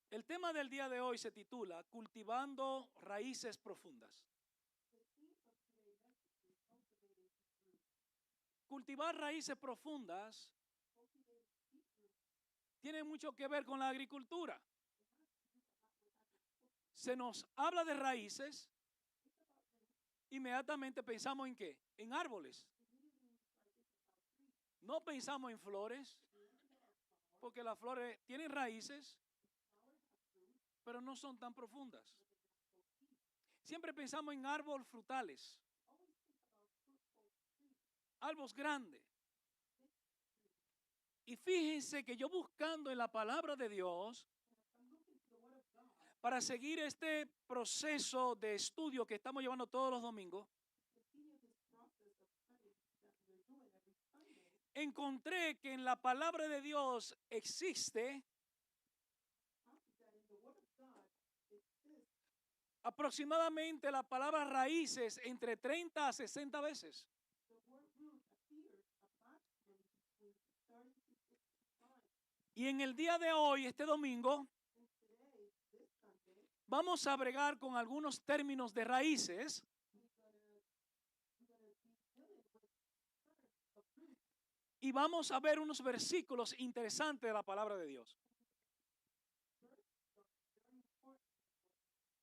El tema del día de hoy se titula Cultivando raíces profundas. Cultivar raíces profundas tiene mucho que ver con la agricultura. Se nos habla de raíces, inmediatamente pensamos en ¿qué? En árboles. No pensamos en flores, porque las flores tienen raíces, pero no son tan profundas. Siempre pensamos en árboles frutales, árboles grandes. Y fíjense que yo buscando en la palabra de Dios, para seguir este proceso de estudio que estamos llevando todos los domingos, encontré que en la palabra de Dios existe aproximadamente la palabra raíces entre 30 a 60 veces. Y en el día de hoy, este domingo, vamos a bregar con algunos términos de raíces y vamos a ver unos versículos interesantes de la palabra de Dios.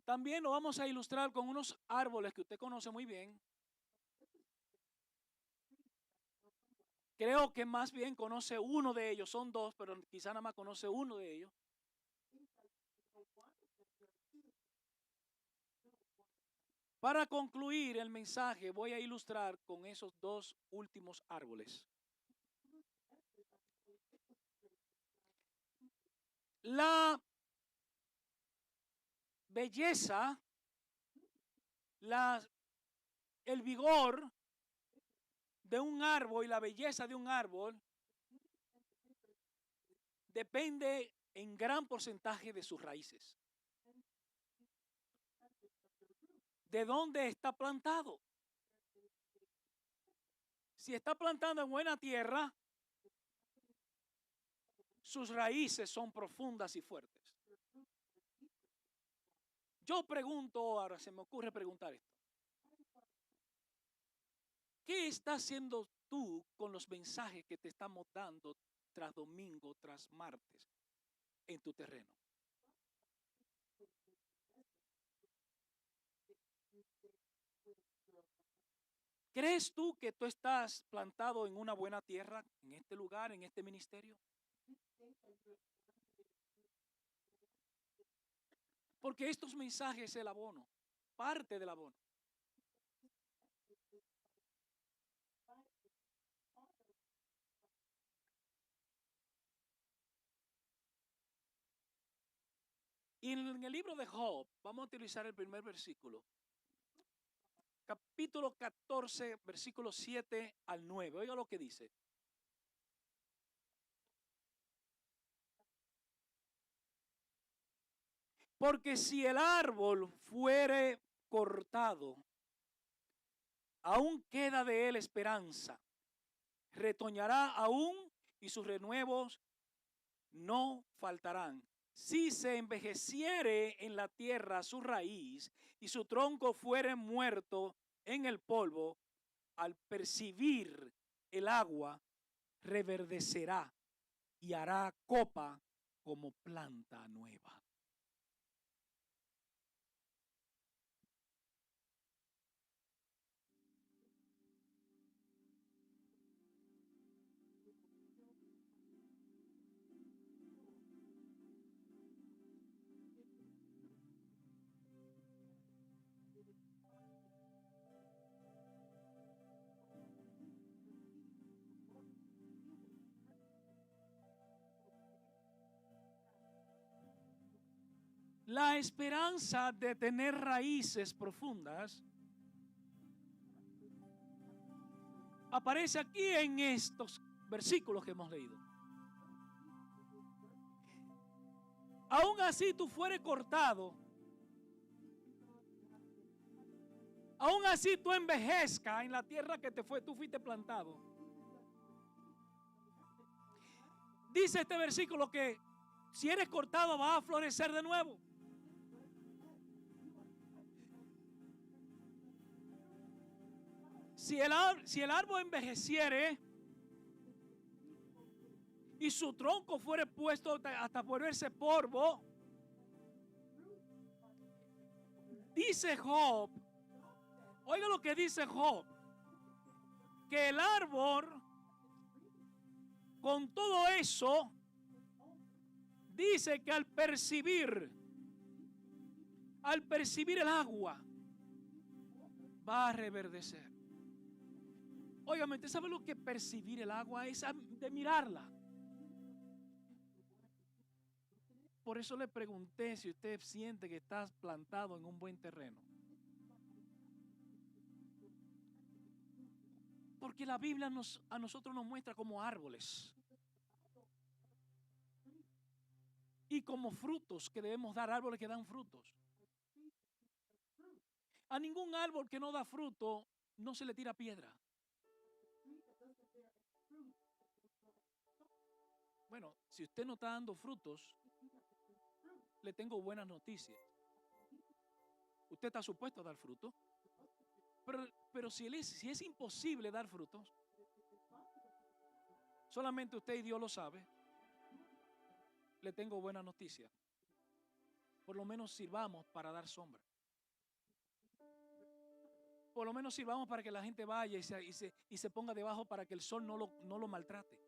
También lo vamos a ilustrar con unos árboles que usted conoce muy bien. Creo que más bien conoce uno de ellos, son dos, pero quizá nada más conoce uno de ellos. Para concluir el mensaje, voy a ilustrar con esos dos últimos árboles. La belleza, el vigor de un árbol y la belleza de un árbol depende en gran porcentaje de sus raíces. ¿De dónde está plantado? Si está plantado en buena tierra, sus raíces son profundas y fuertes. Yo pregunto ahora, se me ocurre preguntar esto. ¿Qué estás haciendo tú con los mensajes que te estamos dando tras domingo, tras martes, en tu terreno? ¿Crees tú que tú estás plantado en una buena tierra, en este lugar, en este ministerio? Porque estos mensajes es el abono, parte del abono. Y en el libro de Job, vamos a utilizar el primer versículo. Capítulo 14, versículos 7 al 9. Oiga lo que dice. Porque si el árbol fuere cortado, aún queda de él esperanza. Retoñará aún y sus renuevos no faltarán. Si se envejeciere en la tierra su raíz y su tronco fuere muerto en el polvo, al percibir el agua, reverdecerá y hará copa como planta nueva. La esperanza de tener raíces profundas aparece aquí en estos versículos que hemos leído. Aún así tú fueres cortado, aún así tú envejezcas en la tierra que tú fuiste plantado. Dice este versículo que Si eres cortado, vas a florecer de nuevo. Si el árbol envejeciere y su tronco fuere puesto hasta volverse polvo, dice Job, oiga lo que dice Job, que el árbol, con todo eso, dice que al percibir el agua, va a reverdecer. Óigame, ¿usted sabe lo que percibir el agua es? De mirarla. Por eso le pregunté si usted siente que estás plantado en un buen terreno. Porque la Biblia a nosotros nos muestra como árboles y como frutos que debemos dar, árboles que dan frutos. A ningún árbol que no da fruto no se le tira piedra. Bueno, si usted no está dando frutos, le tengo buenas noticias. Usted está supuesto a dar fruto. Pero si es imposible dar frutos, solamente usted y Dios lo sabe, le tengo buena noticia. Por lo menos sirvamos para dar sombra. Por lo menos sirvamos para que la gente vaya y se ponga debajo para que el sol no lo maltrate.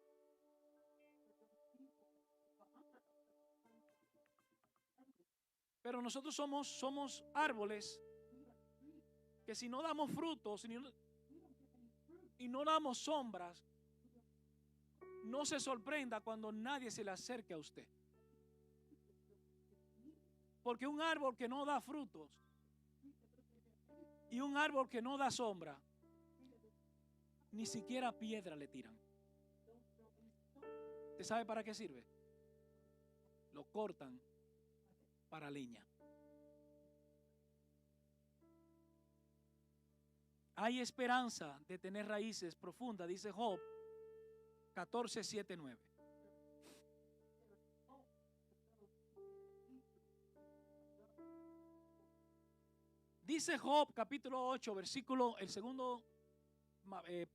Pero nosotros somos árboles que si no damos frutos y no damos sombras, no se sorprenda cuando nadie se le acerque a usted. Porque un árbol que no da frutos y un árbol que no da sombra, ni siquiera piedra le tiran. ¿Usted sabe para qué sirve? Lo cortan para leña. Hay esperanza de tener raíces profundas, dice Job 14, 7, 9. Dice Job capítulo 8, versículo, el segundo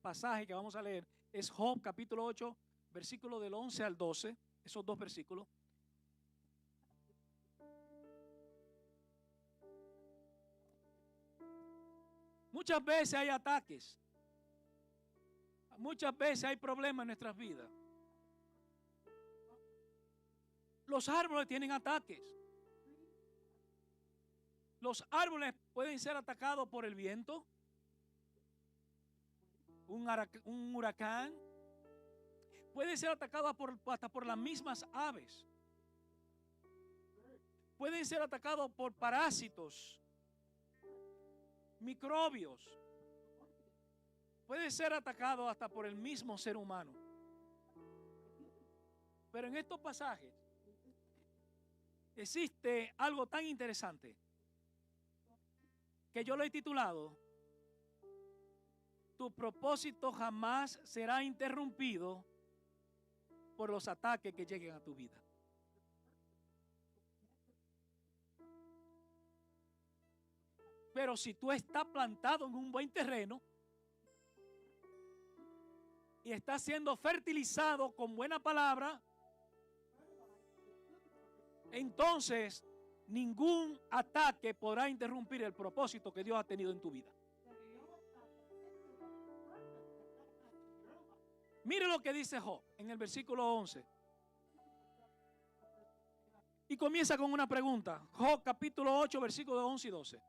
pasaje que vamos a leer es Job capítulo 8, versículo del 11 al 12, esos dos versículos. Muchas veces hay ataques, muchas veces hay problemas en nuestras vidas. Los árboles tienen ataques. Los árboles pueden ser atacados por el viento, un huracán, pueden ser atacados hasta por las mismas aves, pueden ser atacados por parásitos, microbios, pueden ser atacados hasta por el mismo ser humano. Pero en estos pasajes existe algo tan interesante que yo lo he titulado: tu propósito jamás será interrumpido por los ataques que lleguen a tu vida. Pero si tú estás plantado en un buen terreno y estás siendo fertilizado con buena palabra, entonces ningún ataque podrá interrumpir el propósito que Dios ha tenido en tu vida. Mire lo que dice Job en el versículo 11. Y comienza con una pregunta. Job capítulo 8, versículos 11 y 12.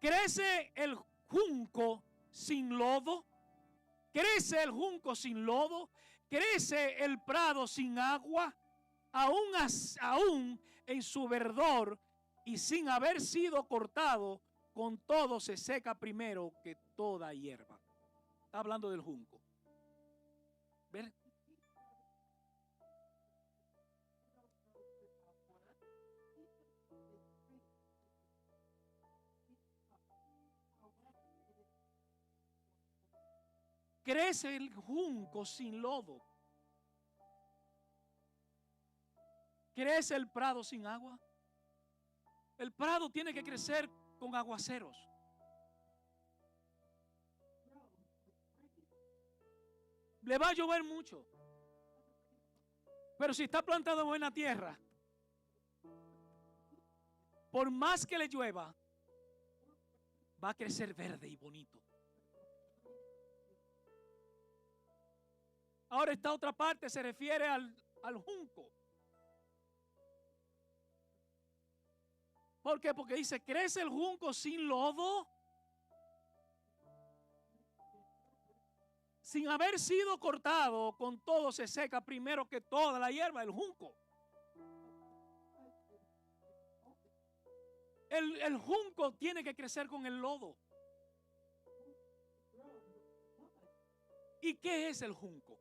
¿Crece el junco sin lodo? ¿Crece el junco sin lodo? ¿Crece el prado sin agua? Aún en su verdor y sin haber sido cortado, con todo se seca primero que toda hierba. Está hablando del junco. ¿Ven? Crece el junco sin lodo. ¿Crece el prado sin agua? El prado tiene que crecer con aguaceros. Le va a llover mucho. Pero si está plantado en buena tierra, por más que le llueva, va a crecer verde y bonito. Ahora esta otra parte se refiere al junco. ¿Por qué? Porque dice, ¿crece el junco sin lodo? Sin haber sido cortado, con todo se seca primero que toda la hierba, el junco. El junco tiene que crecer con el lodo. ¿Y qué es el junco?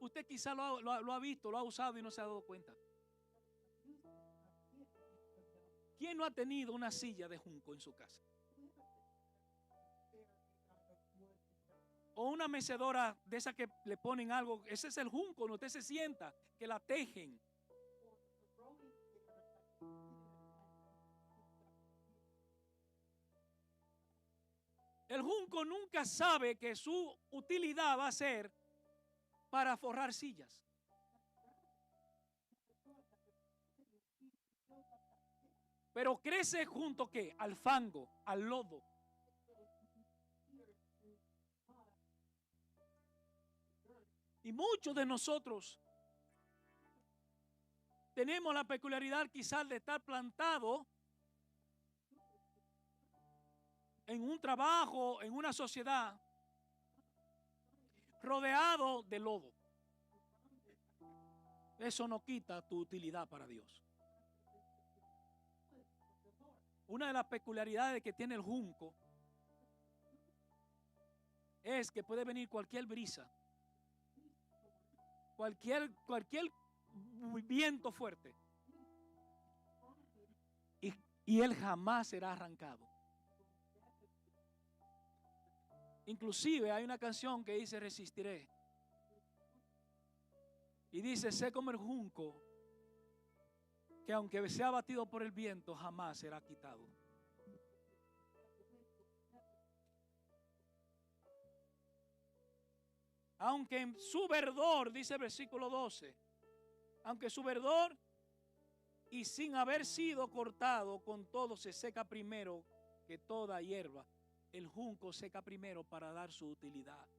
Usted quizá lo ha visto, lo ha usado y no se ha dado cuenta. ¿Quién no ha tenido una silla de junco en su casa? O una mecedora de esa que le ponen algo. Ese es el junco, donde usted se sienta, que la tejen. El junco nunca sabe que su utilidad va a ser para forrar sillas. Pero crece junto ¿qué? Al fango, al lodo. Y muchos de nosotros tenemos la peculiaridad quizás de estar plantado en un trabajo, en una sociedad, rodeado de lodo. Eso no quita tu utilidad para Dios. Una de las peculiaridades que tiene el junco es que puede venir cualquier brisa, cualquier viento fuerte, y él jamás será arrancado. Inclusive hay una canción que dice resistiré. Y dice, sé como el junco, que aunque sea abatido por el viento, jamás será quitado. Aunque en su verdor, dice el versículo 12, aunque su verdor y sin haber sido cortado, con todo se seca primero que toda hierba. El junco seca primero para dar su utilidad.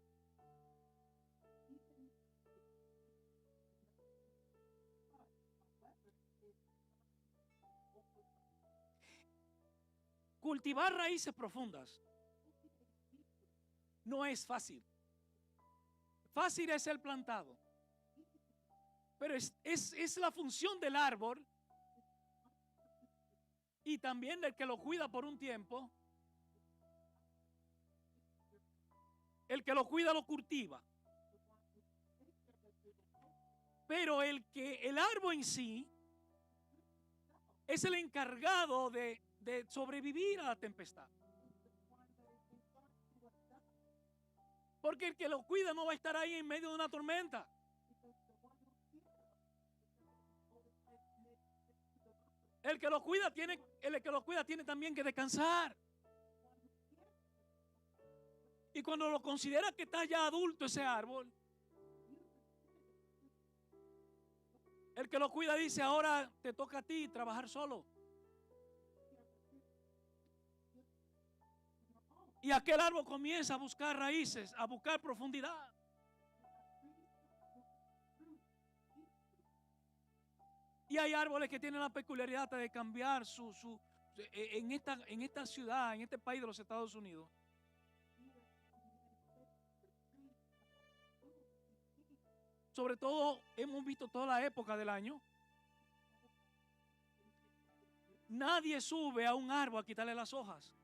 Cultivar raíces profundas no es fácil. Fácil es el plantado, pero es la función del árbol y también del que lo cuida por un tiempo. El que lo cuida lo cultiva, pero el árbol en sí es el encargado de sobrevivir a la tempestad. Porque el que lo cuida no va a estar ahí en medio de una tormenta. El que lo cuida tiene también que descansar. Y cuando lo considera que está ya adulto ese árbol, el que lo cuida dice, ahora te toca a ti trabajar solo. Y aquel árbol comienza a buscar raíces, a buscar profundidad. Y hay árboles que tienen la peculiaridad de cambiar en esta ciudad, en este país de los Estados Unidos. Sobre todo, hemos visto toda la época del año. Nadie sube a un árbol a quitarle las hojas.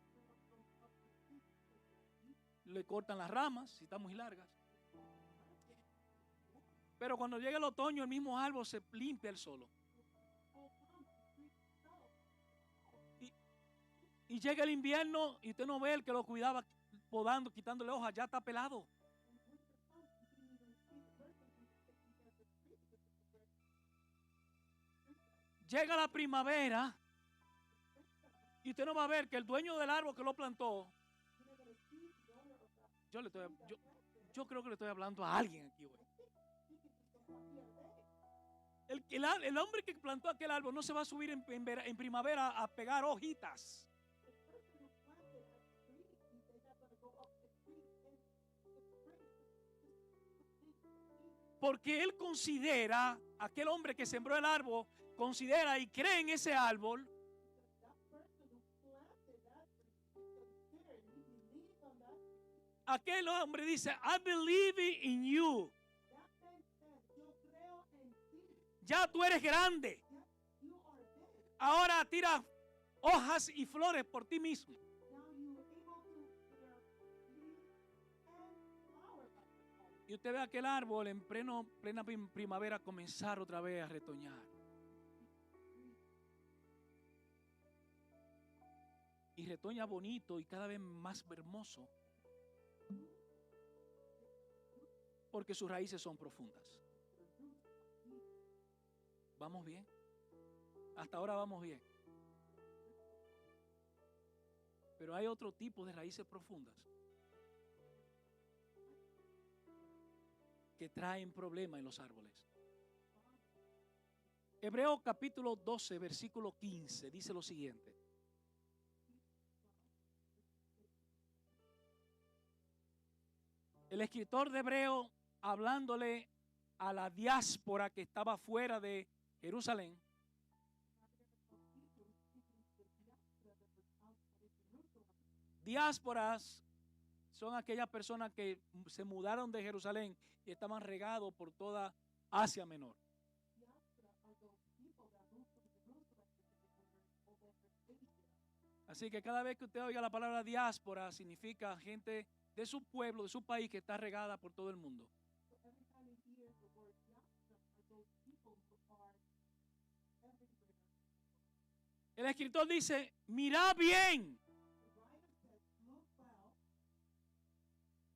Le cortan las ramas si están muy largas. Pero cuando llega el otoño, el mismo árbol se limpia el solo. Y llega el invierno y usted no ve el que lo cuidaba podando, quitándole hojas, ya está pelado. llega la primavera y usted no va a ver que el dueño del árbol que lo plantó, yo creo que le estoy hablando a alguien aquí hoy. El hombre que plantó aquel árbol no se va a subir en primavera a pegar hojitas. Porque él considera, aquel hombre que sembró el árbol, considera y cree en ese árbol. Aquel hombre dice, I believe in you. Ya tú eres grande. Ahora tira hojas y flores por ti mismo. Y usted ve aquel árbol en plena primavera comenzar otra vez a retoñar. Y retoña bonito y cada vez más hermoso. Porque sus raíces son profundas. ¿Vamos bien? Hasta ahora vamos bien. Pero hay otro tipo de raíces profundas que traen problemas en los árboles. Hebreos capítulo 12, versículo 15 dice lo siguiente. El escritor de Hebreo, hablándole a la diáspora que estaba fuera de Jerusalén, diásporas son aquellas personas que se mudaron de Jerusalén y estaban regados por toda Asia Menor. Así que cada vez que usted oiga la palabra diáspora, significa gente de su pueblo, de su país, que está regada por todo el mundo. El escritor dice, mira bien.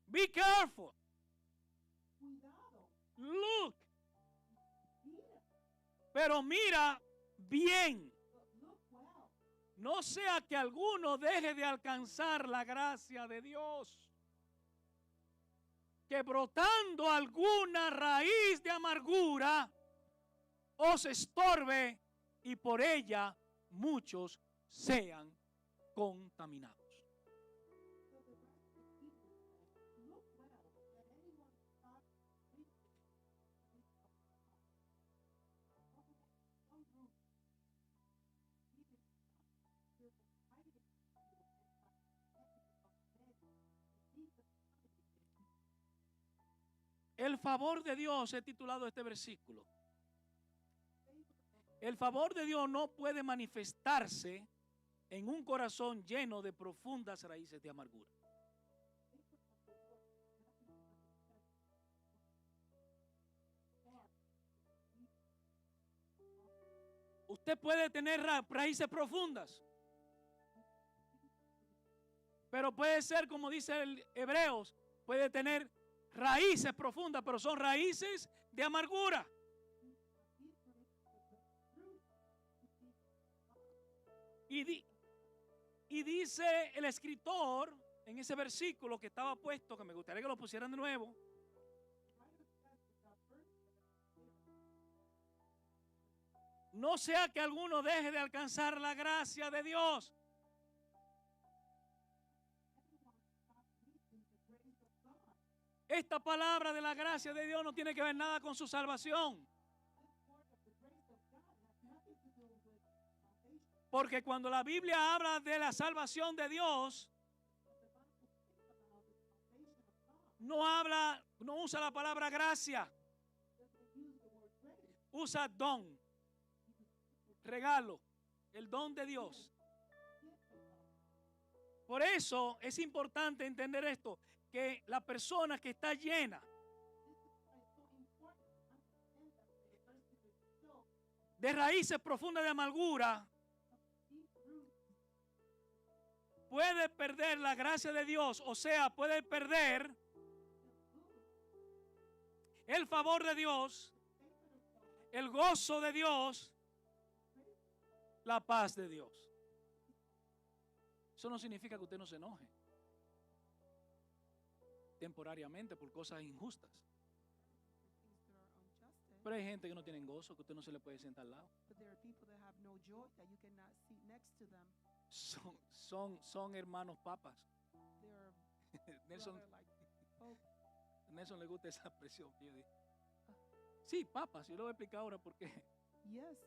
Be careful. Look. Pero mira bien. No sea que alguno deje de alcanzar la gracia de Dios, que brotando alguna raíz de amargura os estorbe y por ella muchos sean contaminados. El favor de Dios, he titulado este versículo. El favor de Dios no puede manifestarse en un corazón lleno de profundas raíces de amargura. Usted puede tener raíces profundas, pero puede ser, como dice el Hebreos, puede tener raíces profundas, pero son raíces de amargura. Y dice el escritor en ese versículo que estaba puesto, que me gustaría que lo pusieran de nuevo. No sea que alguno deje de alcanzar la gracia de Dios. Esta palabra de la gracia de Dios no tiene que ver nada con su salvación. Porque cuando la Biblia habla de la salvación de Dios, no usa la palabra gracia. Usa don, regalo, el don de Dios. Por eso es importante entender esto, que la persona que está llena de raíces profundas de amargura puede perder la gracia de Dios, o sea, puede perder el favor de Dios, el gozo de Dios, la paz de Dios. Eso no significa que usted no se enoje temporariamente por cosas injustas. things that are unjust. Pero hay gente que no tiene gozo, que usted no se le puede sentar al lado. But there are people that have no joy that you cannot sit next to them. Son hermanos papas. They are Nelson, rather like Pope. Nelson le gusta esa expresión. Yo digo, sí, papas. Yo le voy a explicar ahora por qué. Yes,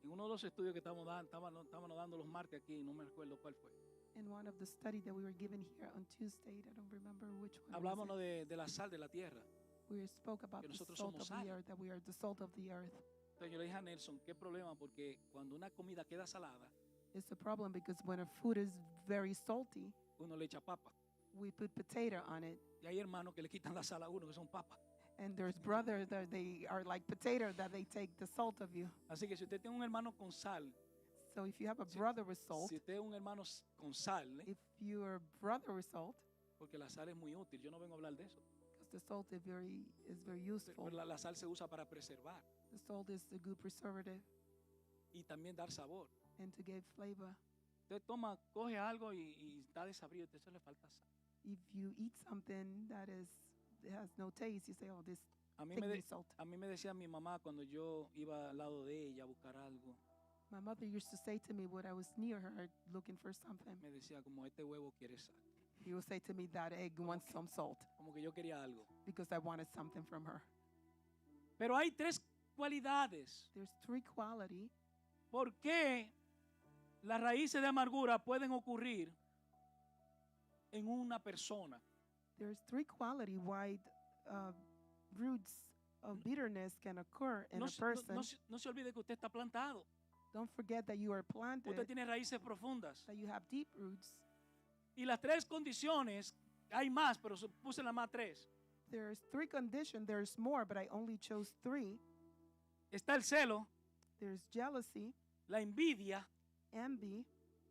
En uno de los estudios que estábamos dando los martes aquí, no me recuerdo cuál fue. in one of the study that we were given here on Tuesday, I don't remember which one. Hablábamos Was it. de la sal de la tierra. We spoke about que the nosotros salt somos of sal. the earth, that we are the salt of the earth. Entonces yo le dije a Nelson, ¿qué problema? Porque cuando una comida queda salada, It's a problem because when a food is very salty, uno le echa papa. we put potato on it. Y hay hermanos que le quitan la sal a uno, que son papas. And there's brothers that they are like potato, that they take the salt of you. Así que si usted tiene un hermano con sal, So if you have a Si- brother with salt, si usted es un hermano con sal, if you're a brother with salt, porque la sal es muy útil, yo no vengo a hablar de eso. because the salt is very useful. Pero la sal se usa para preservar The salt is a good preservative y también dar sabor. and to give flavor. Usted coge algo y está desabrido, a eso le falta sal. If you eat something that has no taste, you say, "Oh, this A mí, take me me de- salt." a mí me decía mi mamá cuando yo iba al lado de ella a buscar algo, My mother used to say to me when I was near her looking for something, me decía como este huevo quiere sal, he would say to me that egg wants some salt como que yo quería algo. because I wanted something from her. Pero hay tres cualidades. There's three quality. ¿Por qué las raíces de amargura pueden ocurrir en una persona? There's three quality why roots of bitterness can occur in No, a se- no- person. no se olvide que usted está plantado. Don't forget that you are planted, Usted tiene raíces profundas. that you have deep roots. Y las tres condiciones, hay más, pero puse las más tres. There's three conditions. There's more, but I only chose three. Está el celo, There's jealousy, la envidia envy,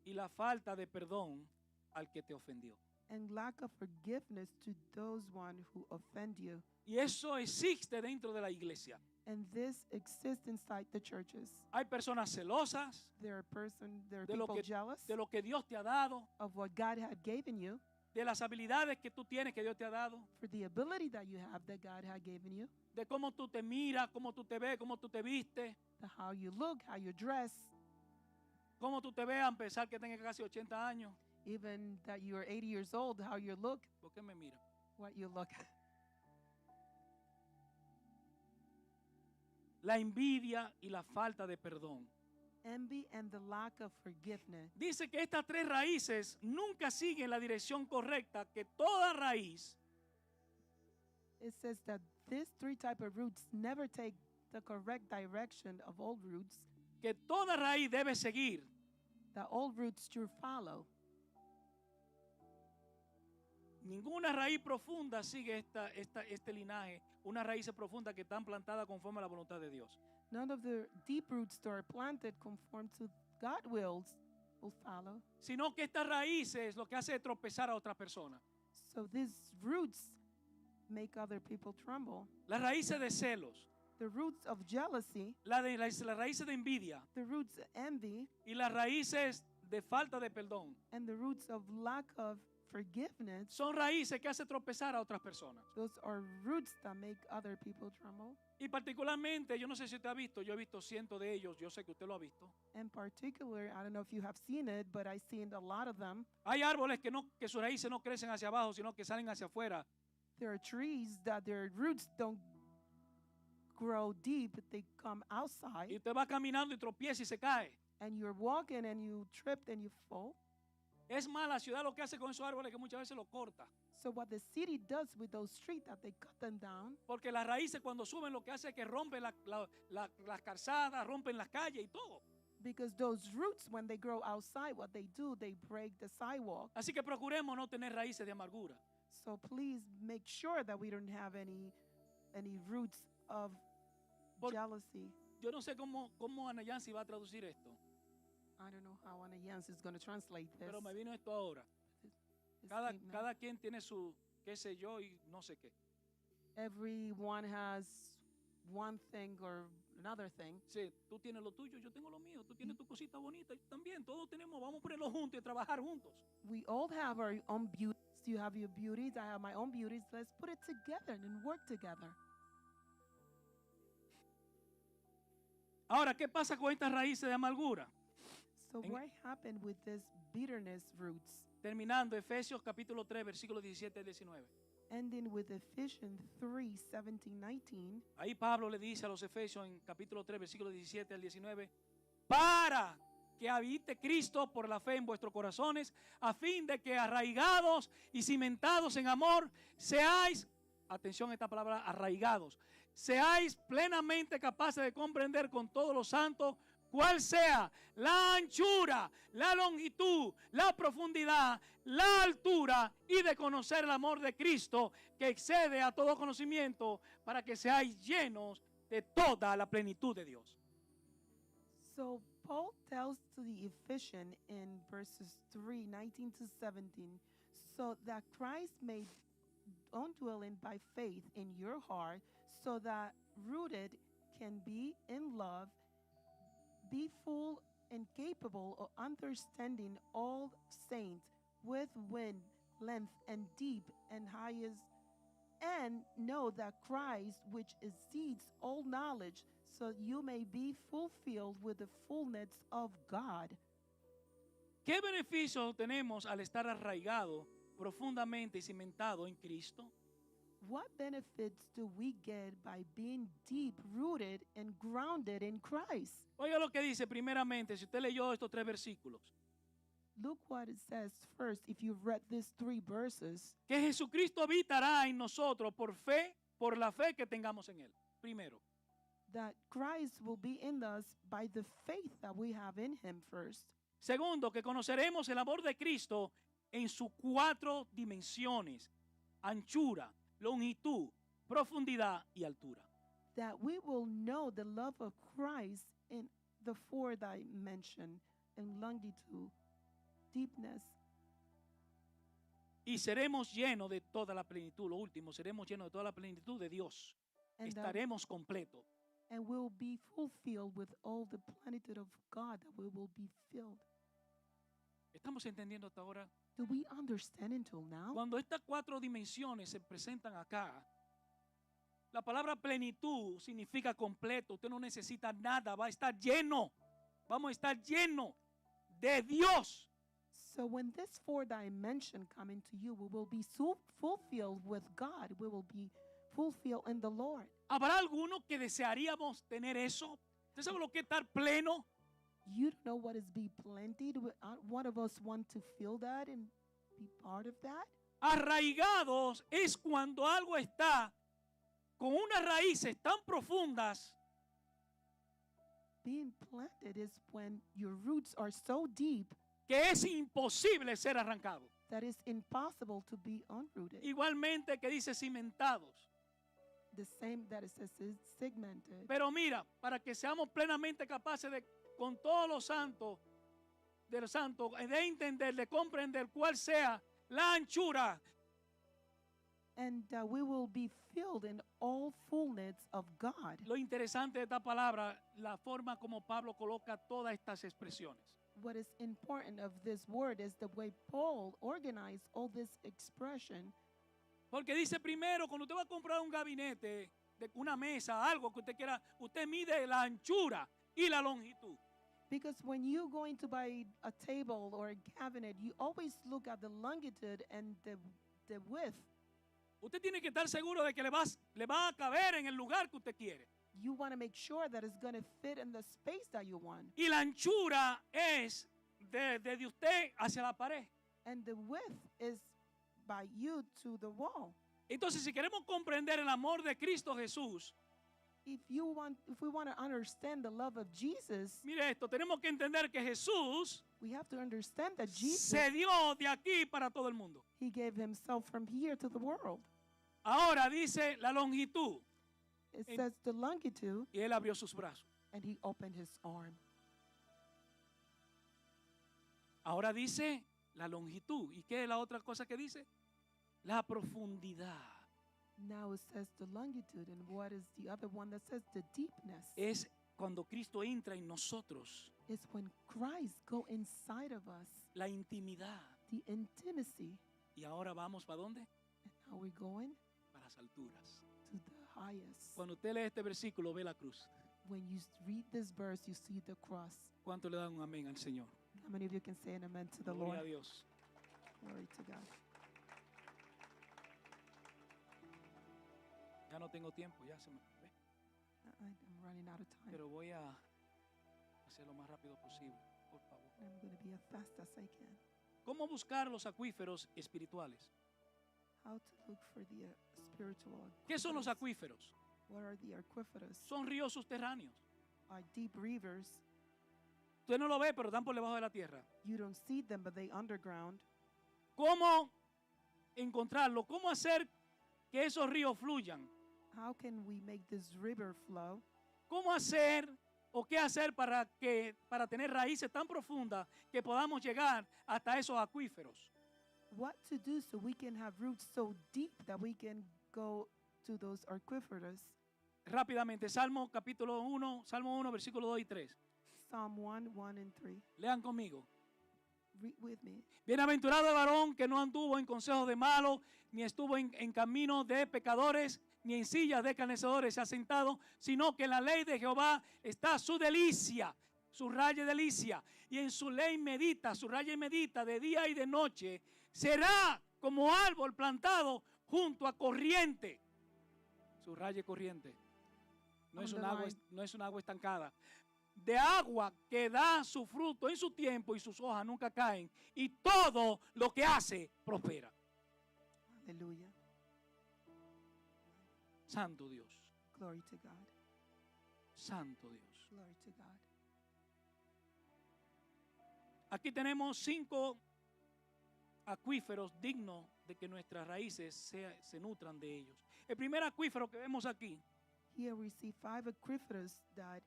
y la falta de perdón al que te ofendió. and lack of forgiveness to those one who offend you. Y eso existe dentro de la iglesia. And this exists inside the churches. Hay personas celosas There are de lo people que, jealous de lo que Dios te ha dado, of what God had given you, de las habilidades que tú tienes que Dios te ha dado, for the ability that you have that God had given you, de cómo tú te miras, cómo tú te ves, cómo tú te vistes, how you look, how you dress, cómo tú te ves a pesar que tengas casi 80 años. even that you are 80 years old, how you look, ¿Por qué me mira? what you look. La envidia y la falta de perdón. Envy and the lack of forgiveness. Dice que estas tres raíces nunca siguen la dirección correcta, que toda raíz It says that these three type of roots never take the correct direction of all roots. que toda raíz debe seguir The all roots should follow. ninguna raíz profunda sigue este linaje, una raíz profunda que están plantadas conforme a la voluntad de Dios. None of the deep roots that are planted conform to God will follow. Sino que estas raíces lo que hace es tropezar a otras personas. So these roots make other people tremble. Las raíces de celos, The roots of jealousy, las raíces de envidia the roots of envy, y las raíces de falta de perdón and the roots of lack of forgiveness, son raíces que hacen tropezar a otras personas. those are roots that make other people tremble. Y particularmente, yo no sé si usted ha visto, yo he visto cientos de ellos, yo sé que usted lo ha visto. In particular, I don't know if you have seen it, but I've seen a lot of them. Hay árboles que sus raíces no crecen hacia abajo, sino que salen hacia afuera. There are trees that their roots don't grow deep, they come Y outside, usted va caminando y tropieza y se cae. and you're walking and you tripped and you fall. Es más, la ciudad lo que hace con esos árboles es que muchas veces los corta. So what the city does with those trees, that they cut them down, Porque las raíces cuando suben lo que hace es que rompen las calzadas, rompen las calles y todo. because those roots, when they grow outside, what they do, they break the sidewalk. Así que procuremos no tener raíces de amargura. So please make sure that we don't have any roots of Por- jealousy. Yo no sé cómo Ana Yancy va a traducir esto, I don't know how Anna Jans is going to translate this. pero me vino esto ahora. this Cada statement. quien tiene su qué sé yo y no sé qué. Everyone has one thing or another thing. Sí, tú tienes lo tuyo, yo tengo lo mío, tú tienes tu cosita bonita, yo también, todos tenemos, vamos a ponerlo juntos y trabajar juntos. We all have our own beauties. You have your beauties, I have my own beauties. Let's put it together and work together. Ahora, ¿qué pasa con estas raíces de amargura? So En- what happened with this bitterness roots? Terminando, Efesios capítulo 3, versículos 17 al 19. Ending with Ephesians 3, 17, 19. Ahí Pablo le dice a los Efesios en capítulo 3, versículos 17 al 19, para que habite Cristo por la fe en vuestros corazones, a fin de que arraigados y cimentados en amor, seáis, atención a esta palabra, arraigados, seáis plenamente capaces de comprender con todos los santos cuál sea la anchura, la longitud, la profundidad, la altura y de conocer el amor de Cristo que excede a todo conocimiento, para que seáis llenos de toda la plenitud de Dios. So Paul tells to the Ephesians in verses 3, 19 to 17, so that Christ may dwelling by faith in your heart, so that rooted can be in love, be full and capable of understanding all saints with wind, length, and deep and highest, and know that Christ, which exceeds all knowledge, so you may be fulfilled with the fullness of God. ¿Qué beneficio tenemos al estar arraigado profundamente y cimentado en Cristo? What benefits do we get by being deep rooted and grounded in Christ? Oiga lo que dice primeramente, si usted leyó estos 3 versículos, Look what it says first if you've read these 3 verses. que Jesucristo habitará en nosotros por fe, por la fe que tengamos en Él. Primero. That Christ will be in us by the faith that we have in him first. Segundo, que conoceremos el amor de Cristo en sus 4 dimensiones: anchura, longitud, profundidad y altura. That we will know the love of Christ in the 4 dimension, in longitude, deepness, Y seremos llenos de toda la plenitud. Lo último, seremos llenos de toda la plenitud de Dios. and Estaremos completos. and we'll be fulfilled with all the plenitude of God, that we will be filled. ¿Estamos entendiendo hasta ahora? Do we understand until now? Cuando estas 4 dimensiones se presentan acá, la palabra plenitud significa completo. Usted no necesita nada, va a estar lleno. Vamos a estar llenos de Dios. So when this 4 dimension come into you, we will be so fulfilled with God. We will be fulfilled in the Lord. ¿Habrá alguno que desearíamos tener eso? ¿Usted sabe lo que es estar pleno? You don't know what is be plenty. One of us want to feel that and be part of that. Arraigados es cuando algo está con unas raíces tan profundas Being planted is when your roots are so deep que es imposible ser arrancado. that it's impossible to be unrooted. Igualmente que dice cimentados. The same that it says is segmented. Pero mira, para que seamos plenamente capaces de, con todos los santos, de los santos, de entender, de comprender cuál sea la anchura, And we will be filled in all fullness of God. lo interesante de esta palabra, la forma como Pablo coloca todas estas expresiones. What is important of this word is the way Paul organized all this expression. Porque dice primero, cuando usted va a comprar un gabinete, una mesa, algo que usted quiera, usted mide la anchura y la longitud. Because when you're going to buy a table or a cabinet, you always look at the longitude and the width. Usted tiene que estar seguro de que le va a caber en el lugar que usted quiere. You want to make sure that it's going to fit in the space that you want. Y la anchura es desde usted hacia la pared. And the width is by you to the wall. Entonces, si queremos comprender el amor de Cristo Jesús, If we want to understand the love of Jesus, mire esto, tenemos que entender que Jesús we have to understand that Jesus, se dio de aquí para todo el mundo. he gave himself from here to the world. Ahora dice la longitud, It And- says the longitude, y él abrió sus brazos. and he opened his arm. Ahora dice la longitud. ¿Y qué es la otra cosa que dice? La profundidad. Now it says the longitude, and what is the other one that says the deepness? Es cuando Cristo entra en nosotros, It's when Christ go inside of us, la intimidad. the intimacy. Y ahora vamos ¿para dónde? And now we're going Para las alturas. to the highest. Cuando usted lee este versículo, ve la cruz. When you read this verse, you see the cross. ¿Cuánto le dan un amén al Señor? How many of you can say an amen to the Gloria Lord? a Dios. Glory to God. Ya no tengo tiempo, ya se me ve. I'm running out of time. Pero voy a hacer lo más rápido posible, por favor. I'm going to be as fast as I can. ¿Cómo buscar los acuíferos espirituales? How to look for the spiritual. ¿Qué son los aquifers. acuíferos? What are the aquifers? Son ríos subterráneos. Are deep rivers. Usted no lo ve, pero están por debajo de la tierra. You don't see them, but they underground. ¿Cómo encontrarlo? ¿Cómo hacer que esos ríos fluyan? How can we make this river flow? ¿Cómo hacer o qué hacer para tener raíces tan profundas que podamos llegar hasta esos acuíferos? What to do so we can have roots so deep that we can go to those aquifers? Rápidamente, Salmo capítulo 1, Salmo 1, versículo 2 y 3. Psalm 1, 1 and 3. Lean conmigo. Read with me. Bienaventurado el varón que no anduvo en consejos de malos, ni estuvo en camino de pecadores, ni en sillas de escarnecedores se ha sentado, sino que en la ley de Jehová está su delicia, su raya y delicia, y en su ley medita, su raya y medita de día y de noche. Será como árbol plantado junto a corriente. Su raya y corriente. No es un agua estancada. De agua que da su fruto en su tiempo y sus hojas nunca caen. Y todo lo que hace prospera. Hallelujah. Santo Dios. Glory to God. Santo Dios. Glory to God. Aquí tenemos 5 acuíferos dignos de que nuestras raíces se nutran de ellos. El primer acuífero que vemos aquí Here we see 5 aquifers that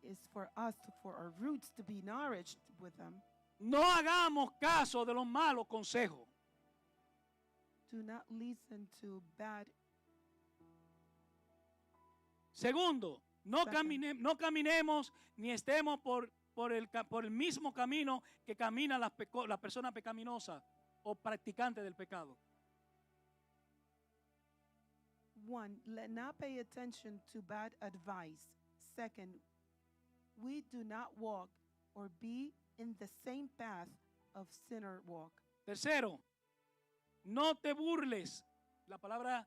is for us, for our roots to be nourished with them. no hagamos caso de los malos consejos. Do not listen to bad. Segundo, no Second. caminemos ni estemos por el mismo camino que caminan las personas pecaminosas o practicantes del pecado. 1, let not pay attention to bad advice. Second, we do not walk or be in the same path of sinner walk. Tercero, no te burles. La palabra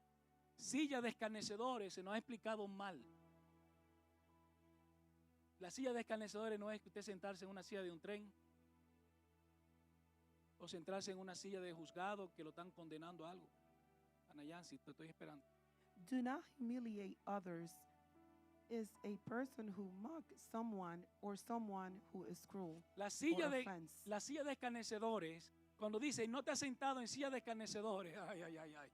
silla de escarnecedores se nos ha explicado mal. La silla de escarnecedores no es que usted sentarse en una silla de un tren o sentarse en una silla de juzgado que lo están condenando a algo. Anayansi, te estoy esperando. Do not humiliate others is a person who mocks someone or someone who is cruel La silla or de offense. escarnecedores, cuando dice no te has sentado en silla de escarnecedores, ay, ay, ay, ay.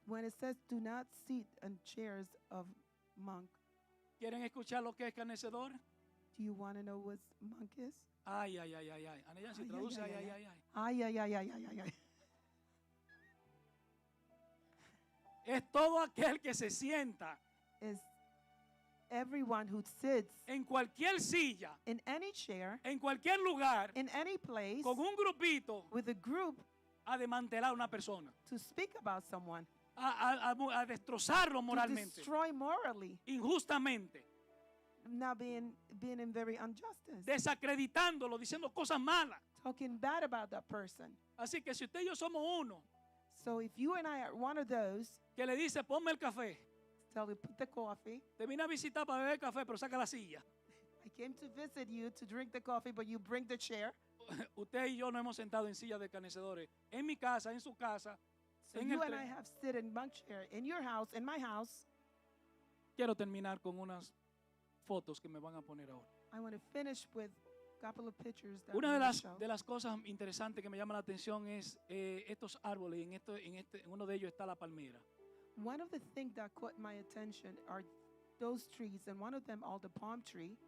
When it says do not sit on chairs of monk, ¿Quieren escuchar lo que es escarnecedor? do you want to know what monk is? Ay, ay, ay, ay, ay. Anayansi, Ay, traduce ay, ay, ay, ay, ay, ay. Ay, ay, ay, ay, ay, ay, ay. Es todo aquel que se sienta Is everyone who sits en cualquier silla, in any chair, en cualquier lugar, in any place, con un grupito with a group a desmantelar a una persona, to speak about someone, a destrozarlo to moralmente, destroy morally, injustamente, not being in very injustice, desacreditándolo, diciendo cosas malas. talking bad about that person. Así que si usted y yo somos uno So if you and I are one of those, que le dice ponme el café, tell you put the coffee. te vine a visitar para beber café, pero saca la silla. I came to visit you to drink the coffee, but you bring the chair. Usted y yo nos hemos sentado en sillas de escarnecedores, en mi casa, en su casa, So en you el and I tren. have sit in bunk chair in your house, in my house. Quiero terminar con unas fotos que me van a poner ahora. I want to finish with a couple of pictures that Una I'm de gonna las, show. de las cosas interesantes que me llama la atención es estos árboles. En uno de ellos está la palmera. One of the things that caught my attention are those trees, and one of them, all the palm tree.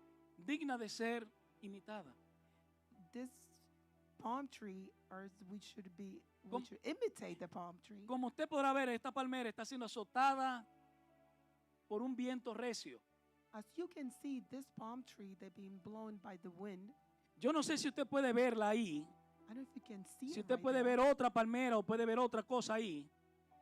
Digna de ser imitada. This palm tree, we should be which imitate the palm tree. Como usted podrá ver, esta palmera está siendo azotada por un viento recio. As you can see, this palm tree, they're being blown by the wind. Yo no sé si usted puede verla ahí. I don't know if you can see Si it usted right puede now. ver otra palmera o puede ver otra cosa ahí.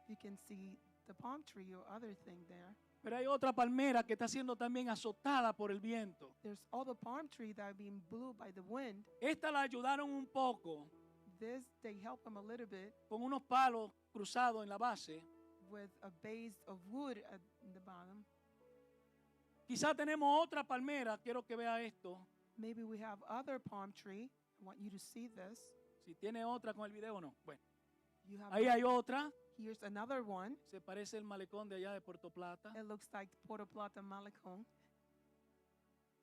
You can see the palm tree or other thing there. Pero hay otra palmera que está siendo también azotada por el viento. There's other palm tree that are being blew by the wind. Esta la ayudaron un poco This, they help them a little bit con unos palos cruzados en la base. with a base of wood at the bottom. Quizá tenemos otra palmera, quiero que vea esto. Maybe we have other palm tree. I want you to see this. Si tiene otra con el video o no. Bueno, You have ahí hay otra. here's another one. Se parece el malecón de allá de Puerto Plata. It looks like Puerto Plata Malecón.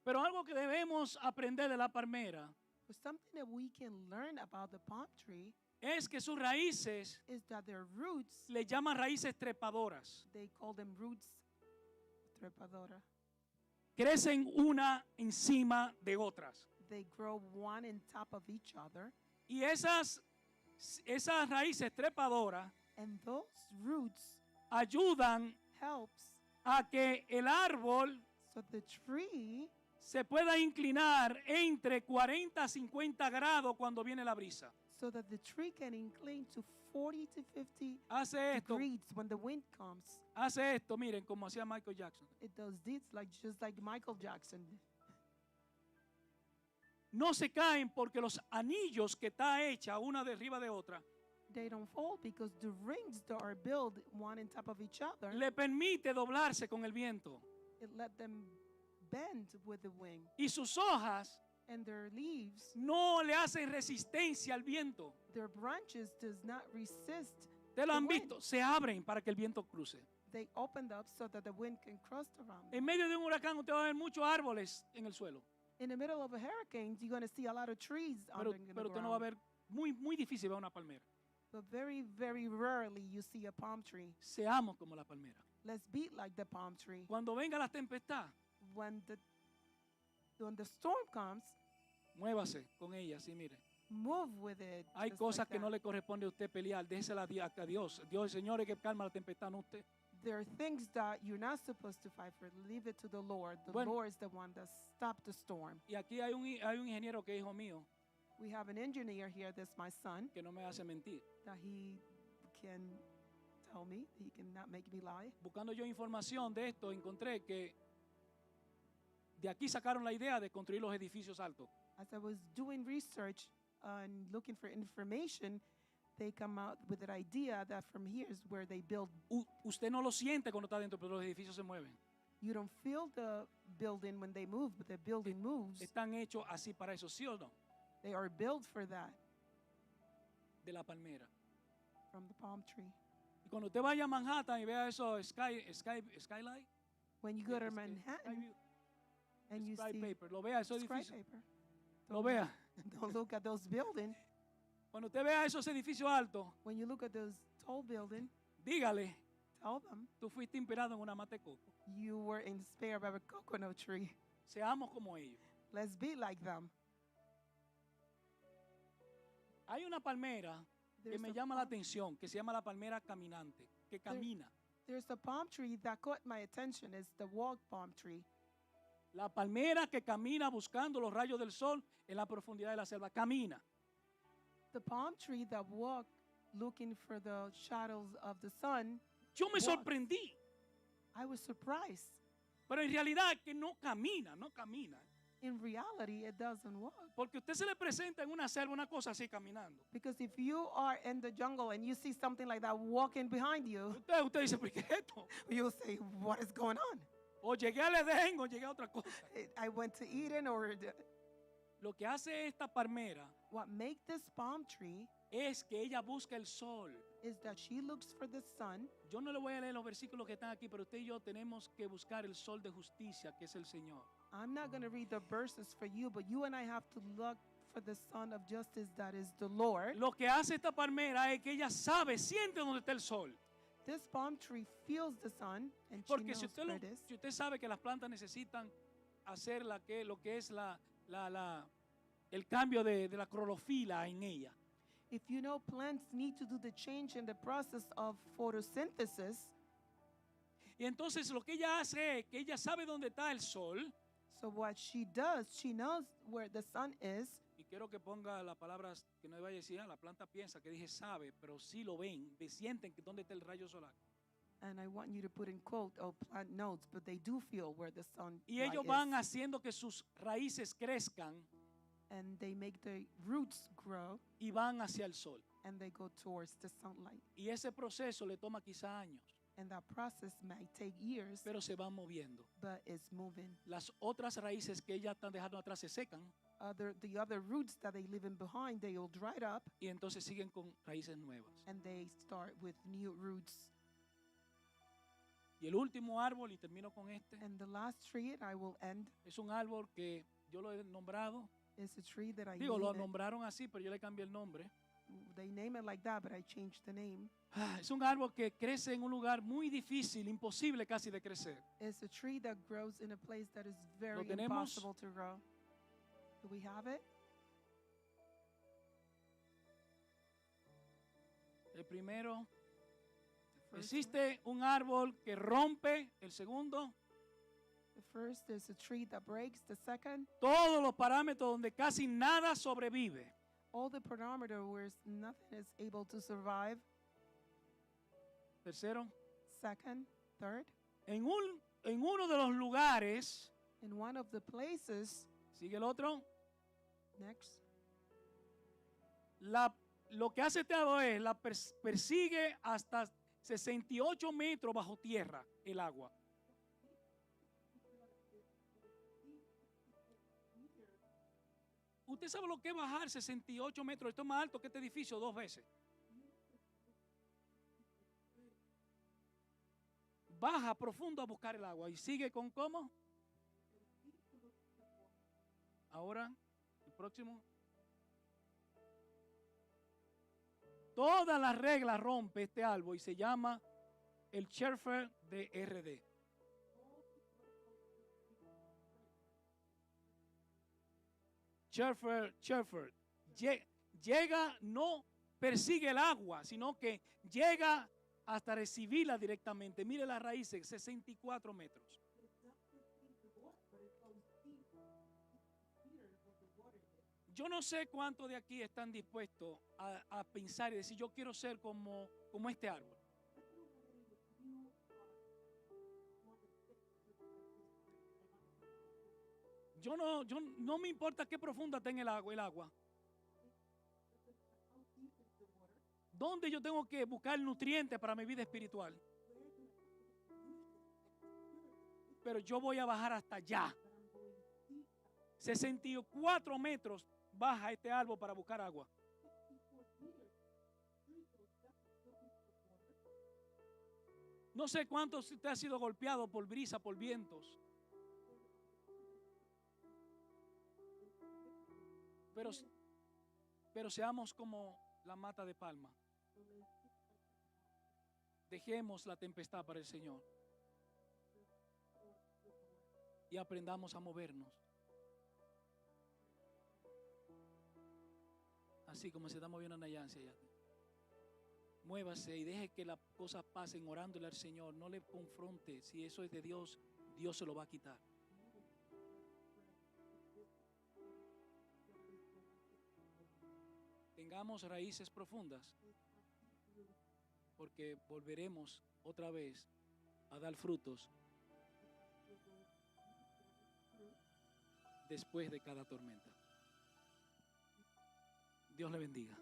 Pero algo que debemos aprender de la palmera But something that we can learn about the palm tree es que sus raíces is that their roots, le llaman raíces trepadoras. they call them roots trepadora. Crecen una encima de otras. They grow one on top of each other. Y esas raíces trepadoras And those roots ayudan helps a que el árbol so the tree se pueda inclinar entre 40 a 50 grados cuando viene la brisa. so that the tree can incline to 40 to 50 Hace esto, degrees when the wind comes. miren, como hacía Michael Jackson. It does this like just like Michael Jackson. No se caen porque los anillos que está hecha una de arriba de otra They don't fall because the rings that are built one on top of each other, le permite doblarse con el viento. it let them bend with the wind. Y sus hojas And their leaves, no le hacen resistencia al viento. their branches does not resist. Ustedes lo han the wind. visto, se abren para que el viento cruce. They opened up so that the wind can cross around them. En medio de un huracán usted va a ver muchos árboles en el suelo, In the middle of a hurricane, you're going to see a lot of trees pero, under the pero usted no va a ground. ver, muy difícil ver una palmera. But very, very rarely you see a palm tree. Seamos como la palmera. Let's be like the palm tree. Cuando venga la tempestad, When the storm comes, muévase con ella, sí, mire. move with it. Hay just cosas like que no that. le corresponde a usted pelear, déjesela a Dios. Dios, Señor, es que calma la tempestad, no usted. There are things that you're not supposed to fight for. Leave it to the Lord. The Bueno. Lord is the one that stopped the storm. Y aquí hay un ingeniero que es hijo mío, We have an engineer here, that's my son, que no me hace mentir. that he can tell me, he cannot make me lie. Buscando yo información de esto, encontré que de aquí sacaron la idea de construir los edificios altos. As I was doing research and looking for information, they come out with an idea that from here is where they build. Usted no lo siente cuando está dentro, pero los edificios se mueven. You don't feel the building when they move, but the building moves. Están hechos así para eso, ¿sí o no? They are built for that De la palmera. from the palm tree. Y cuando usted vaya a Manhattan y vea eso, Skylight, When you go to es- Manhattan Skyview, and you see Skyscraper, lo vea esos edificios, skyscraper, lo vea. don't look at those buildings. Cuando usted vea esos edificios altos, When you look at those tall buildings, dígale, tell them tú fuiste inspirado en una mata de coco. you were inspired by a coconut tree. Seamos como ellos. Let's be like them. Hay una palmera que There's me a llama la palm- atención, que se llama la palmera caminante, que camina. There's a palm tree that caught my attention. It's the walk palm tree. La palmera que camina buscando los rayos del sol en la profundidad de la selva. Camina. The palm tree that walk looking for the shadows of the sun. Yo me Walks. sorprendí, I was surprised. pero en realidad que no camina, no camina. In reality, it doesn't walk. Porque usted se le presenta en una selva una cosa así caminando. Because if you are in the jungle and you see something like that walking behind you, Usted dice, ¿pero qué es esto? you'll say, what is going on? O llegué al Edén o llegué a otra cosa. I went to Eden or Lo que hace esta palmera what make this palm tree es que ella busca el sol. is that she looks for the sun. Yo no le voy a leer los versículos que están aquí, pero usted y yo tenemos que buscar el sol de justicia, que es el Señor. I'm not going to read the verses for you, but you and I have to look for the sun of justice that is the Lord. Lo que hace esta palmera es que ella sabe, siente dónde está el sol. This palm tree feels the sun and she Porque knows si usted, where it is. si usted sabe que las plantas necesitan hacer lo que es el cambio de la clorofila en ella. If you know plants need to do the change in the process of photosynthesis, Y entonces lo que ella hace es que ella sabe dónde está el sol. so what she does, she knows where the sun is. Y quiero que ponga la palabra, que no vaya a decir, la planta piensa, que dije sabe, pero sí lo ven, sienten que dónde está el rayo solar. And I want you to put in quote, oh, plant knows, but they do feel where the sun Y light ellos is. van haciendo que sus raíces crezcan And they make the roots grow, y van hacia el sol. and they go towards the sunlight. Y ese proceso le toma quizá años, And that process might take years, pero se van moviendo. but it's moving. Las otras raíces que ella están dejando atrás se secan The other roots that they leave in behind, they will dry up, y entonces siguen con raíces nuevas. and they start with new roots. Y el último árbol, y termino con este, And the last tree, and I will end, es un árbol que yo lo he nombrado. is a tree that I Digo, lo named it. nombraron así, pero yo le cambié el nombre. They name it like that, but I changed the name. Es un árbol que crece en un lugar muy difícil, imposible casi de crecer. It's a tree that grows in a place that is very tenemos? impossible to grow. Do we have it? El primero, The first existe un árbol que rompe. El segundo, one? The first is a tree that breaks. The second, todos los parámetros donde casi nada sobrevive. all the parameter where nothing is able to survive. Tercero, Second, third, en uno de los lugares, in one of the places, sigue el otro, next, lo que hace este árbol es, persigue hasta 68 metros bajo tierra el agua. Usted sabe lo que es bajar 68 metros. Esto es más alto que este edificio 2 veces. Baja profundo a buscar el agua y sigue con ¿cómo? Ahora, el próximo. Todas las reglas rompe este árbol y se llama el Schaefer de RD. Schaefer. Llega, no persigue el agua, sino que llega hasta recibirla directamente. Mire las raíces, 64 metros. Yo no sé cuántos de aquí están dispuestos a pensar y decir, yo quiero ser como este árbol. Yo no me importa qué profunda tenga el agua. ¿Dónde yo tengo que buscar nutrientes para mi vida espiritual? Pero yo voy a bajar hasta allá. 64 metros baja este árbol para buscar agua. No sé cuántos usted ha sido golpeado por brisa, por vientos. Pero seamos como la mata de palma. Dejemos la tempestad para el Señor. Y aprendamos a movernos. Así como se está moviendo Nayansi allá. Muévase y deje que las cosas pasen orándole al Señor. No le confronte. Si eso es de Dios, Dios se lo va a quitar. Tengamos raíces profundas, porque volveremos otra vez a dar frutos después de cada tormenta. Dios le bendiga.